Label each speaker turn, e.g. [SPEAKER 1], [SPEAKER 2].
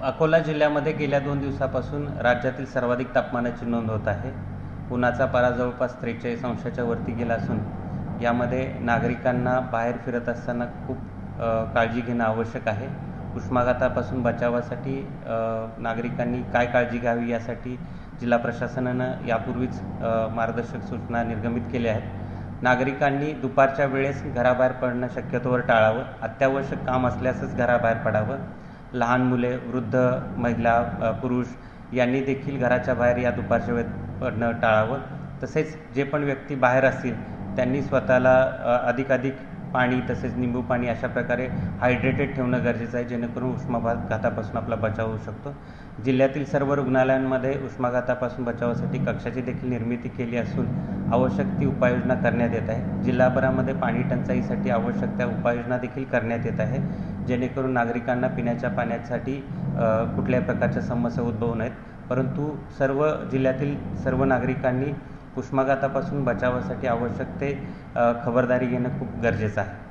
[SPEAKER 1] अकोला जिल्ह्यामध्ये गेल्या 2 दिवसापासून राज्यातील सर्वाधिक तापमानाची नोंद होत आहे. उन्हाचा पारा जवळपास 43 अंशाच्या वरती गेला असून यामध्ये नागरिकांना बाहेर फिरत असताना खूप काळजी घेणं आवश्यक आहे. उष्माघातापासून बचावासाठी नागरिकांनी काय काळजी घ्यावी यासाठी जिल्हा प्रशासनानं यापूर्वीच मार्गदर्शक सूचना निर्गमित केल्या आहेत. नागरिकांनी दुपारच्या वेळेस घराबाहेर पडणं शक्यतोवर टाळावं. अत्यावश्यक काम असल्यासच घराबाहेर पडावं. लहान मुले, वृद्ध, महिला, पुरुष यांनी देखील घराच्या बाहेर या दुपारच्या वेळेत पडणं टाळावं. तसेच जे पण व्यक्ती बाहेर असतील त्यांनी स्वतःला अधिकाधिक पाणी तसेच निंबू पाणी अशा प्रकारे हायड्रेटेड ठेवणं गरजेचं आहे, जेणेकरून उष्माघातापासून आपला बचाव होऊ शकतो. जिल्ह्यातील सर्व रुग्णालयांमध्ये उष्माघातापासून बचावासाठी कक्षाची देखील निर्मिती केली असून आवश्यक ती उपाययोजना करण्यात येत आहे. जिल्हाभरामध्ये पाणी टंचाईसाठी आवश्यक त्या उपाययोजना देखील करण्यात येत आहे, जेणेकरून नागरिकांना पिण्याच्या पाण्यासाठी कुठल्याही प्रकारच्या समस्या उद्भवू नयेत. परंतु सर्व जिल्ह्यातील सर्व नागरिकांनी उष्माघातापासून बचावासाठी आवश्यक ते खबरदारी घेणं खूप गरजेचं आहे.